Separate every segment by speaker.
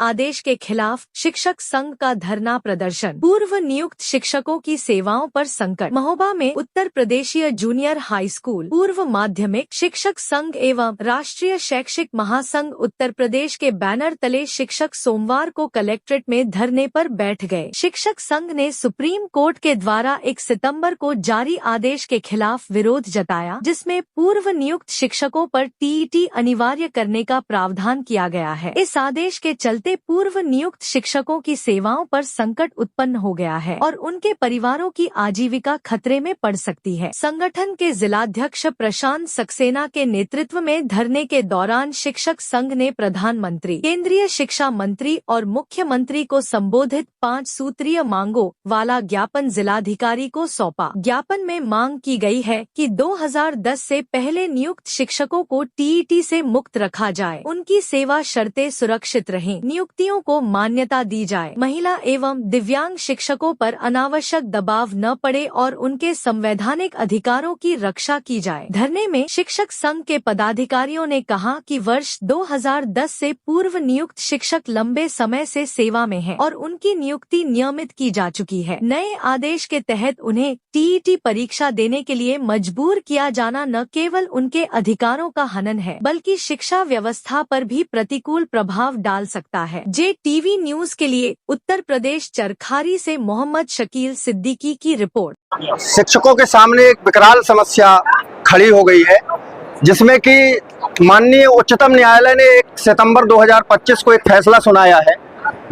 Speaker 1: आदेश के खिलाफ शिक्षक संघ का धरना प्रदर्शन। पूर्व नियुक्त शिक्षकों की सेवाओं पर संकट। महोबा में उत्तर प्रदेशीय जूनियर हाई स्कूल पूर्व माध्यमिक शिक्षक संघ एवं राष्ट्रीय शैक्षिक महासंघ उत्तर प्रदेश के बैनर तले शिक्षक सोमवार को कलेक्ट्रेट में धरने पर बैठ गए। शिक्षक संघ ने सुप्रीम कोर्ट के द्वारा 1 सितंबर को जारी आदेश के खिलाफ विरोध जताया, जिसमें पूर्व नियुक्त शिक्षकों पर टीईटी अनिवार्य करने का प्रावधान किया गया है। इस आदेश के चलते पूर्व नियुक्त शिक्षकों की सेवाओं पर संकट उत्पन्न हो गया है और उनके परिवारों की आजीविका खतरे में पड़ सकती है। संगठन के जिलाध्यक्ष प्रशांत सक्सेना के नेतृत्व में धरने के दौरान शिक्षक संघ ने प्रधानमंत्री, केंद्रीय शिक्षा मंत्री और मुख्यमंत्री को संबोधित 5 सूत्रीय मांगों वाला ज्ञापन जिलाधिकारी को सौंपा। ज्ञापन में मांग की गई है कि 2010 से पहले नियुक्त शिक्षकों को टीईटी से मुक्त रखा जाए, उनकी सेवा शर्तें सुरक्षित रहें, नियुक्तियों को मान्यता दी जाए, महिला एवं दिव्यांग शिक्षकों पर अनावश्यक दबाव न पड़े और उनके संवैधानिक अधिकारों की रक्षा की जाए। धरने में शिक्षक संघ के पदाधिकारियों ने कहा कि वर्ष 2010 से पूर्व नियुक्त शिक्षक लंबे समय से सेवा में हैं और उनकी नियुक्ति नियमित की जा चुकी है। नए आदेश के तहत उन्हें टीईटी परीक्षा देने के लिए मजबूर किया जाना न केवल उनके अधिकारों का हनन है, बल्कि शिक्षा व्यवस्था पर भी प्रतिकूल प्रभाव डाल सकता है। JTV न्यूज के लिए उत्तर प्रदेश चरखारी से मोहम्मद शकील सिद्दीकी की रिपोर्ट।
Speaker 2: शिक्षकों के सामने एक विकराल समस्या खड़ी हो गई है, जिसमें कि माननीय उच्चतम न्यायालय ने 1 सितंबर 2025 को एक फैसला सुनाया है,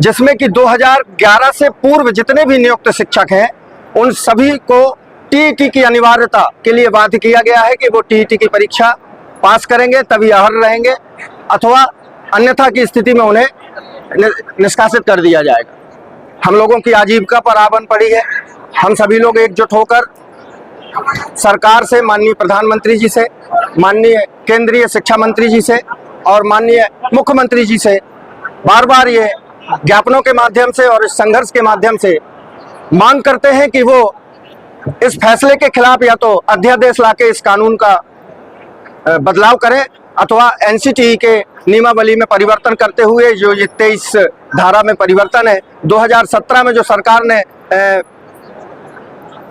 Speaker 2: जिसमें कि 2011 से पूर्व जितने भी नियुक्त शिक्षक हैं उन सभी को टीईटी की अनिवार्यता के लिए बाध्य किया गया है कि वो टीईटी की परीक्षा पास करेंगे तभी अहर्य रहेंगे, अथवा अन्यथा की स्थिति में उन्हें निष्कासित कर दिया जाएगा। हम लोगों की आजीविका पर आवन पड़ी है। हम सभी लोग एकजुट होकर सरकार से, माननीय प्रधानमंत्री जी से, माननीय केंद्रीय शिक्षा मंत्री जी से और माननीय मुख्यमंत्री जी से बार बार ये ज्ञापनों के माध्यम से और इस संघर्ष के माध्यम से मांग करते हैं कि वो इस फैसले के खिलाफ या तो अध्यादेश लाके इस कानून का बदलाव करें अथवा एनसीटीई के नियमावली में परिवर्तन करते हुए जो ये 23 धारा में परिवर्तन है, 2017 में जो सरकार ने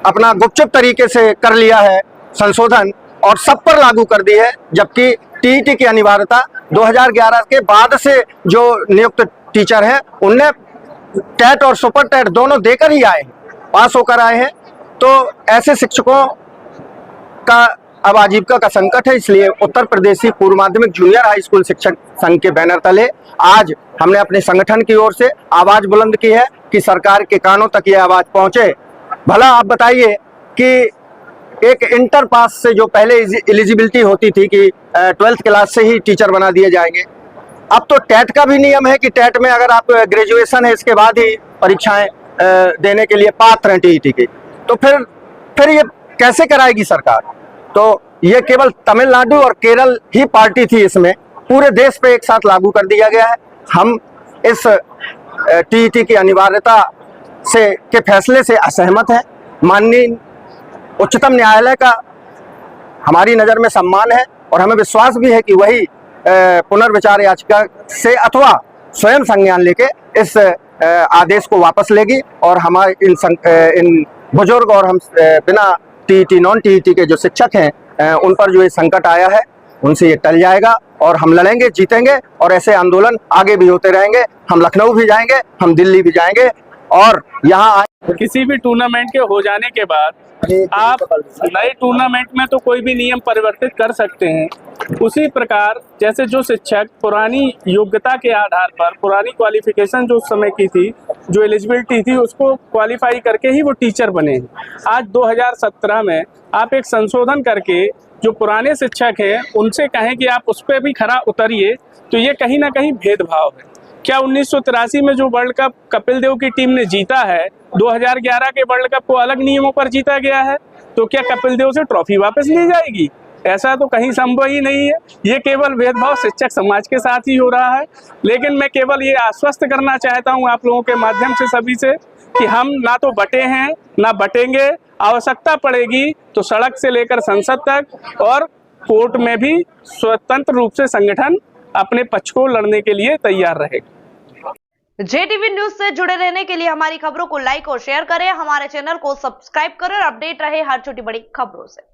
Speaker 2: अपना गुपचुप तरीके से कर लिया है संशोधन और सब पर लागू कर दी है, जबकि टीईटी की अनिवार्यता 2011 के बाद से जो नियुक्त टीचर हैं उनने टेट और सुपर टेट दोनों देकर ही आए हैं, पास होकर आए हैं। तो ऐसे शिक्षकों का अब आजीविका का संकट है। इसलिए उत्तर प्रदेशी पूर्व माध्यमिक जूनियर हाई स्कूल शिक्षक संघ के बैनर तले आज हमने अपने संगठन की ओर से आवाज बुलंद की है कि सरकार के कानों तक ये आवाज पहुंचे। भला आप बताइए कि एक इंटर पास से जो पहले एलिजिबिलिटी होती थी कि 12th क्लास से ही टीचर बना दिए जाएंगे, अब तो टेट का भी नियम है कि टेट में अगर आप ग्रेजुएशन है इसके बाद ही परीक्षाएं देने के लिए पात्र हैं टीईटी की, तो फिर ये कैसे कराएगी सरकार? तो ये केवल तमिलनाडु और केरल ही पार्टी थी, इसमें पूरे देश पे एक साथ लागू कर दिया गया है। हम इस टीईटी की अनिवार्यता के फैसले से असहमत हैं। माननीय उच्चतम न्यायालय का हमारी नज़र में सम्मान है और हमें विश्वास भी है कि वही पुनर्विचार याचिका से अथवा स्वयं संज्ञान लेके इस आदेश को वापस लेगी और हमारे इन बुजुर्ग और हम बिना टीईटी नॉन टीईटी के जो शिक्षक हैं उन पर जो ये संकट आया है उनसे ये टल जाएगा और हम लड़ेंगे, जीतेंगे और ऐसे आंदोलन आगे भी होते रहेंगे। हम लखनऊ भी जाएंगे, हम दिल्ली भी जाएंगे और यहाँ
Speaker 3: किसी भी टूर्नामेंट के हो जाने के बाद आप नए टूर्नामेंट में तो कोई भी नियम परिवर्तित कर सकते हैं। उसी प्रकार जैसे जो शिक्षक पुरानी योग्यता के आधार पर, पुरानी क्वालिफिकेशन जो उस समय की थी, जो एलिजिबिलिटी थी, उसको क्वालिफाई करके ही वो टीचर बने। आज 2017 में आप एक संशोधन करके जो पुराने शिक्षक हैं उनसे कहें कि आप उस पर भी खरा उतरिए, तो ये कहीं ना कहीं भेदभाव है। क्या 1983 में जो वर्ल्ड कप कपिल देव की टीम ने जीता है, 2011 के वर्ल्ड कप को अलग नियमों पर जीता गया है, तो क्या कपिल देव से ट्रॉफी वापस ली जाएगी? ऐसा तो कहीं संभव ही नहीं है। ये केवल भेदभाव शिक्षक समाज के साथ ही हो रहा है। लेकिन मैं केवल ये आश्वस्त करना चाहता हूँ आप लोगों के माध्यम से सभी से कि हम ना तो बटे हैं ना बटेंगे। आवश्यकता पड़ेगी तो सड़क से लेकर संसद तक और कोर्ट में भी स्वतंत्र रूप से संगठन अपने पक्ष को लड़ने के लिए तैयार रहेगा।
Speaker 4: JTV न्यूज से जुड़े रहने के लिए हमारी खबरों को लाइक और शेयर करें, हमारे चैनल को सब्सक्राइब करें और अपडेट रहे हर छोटी बड़ी खबरों से।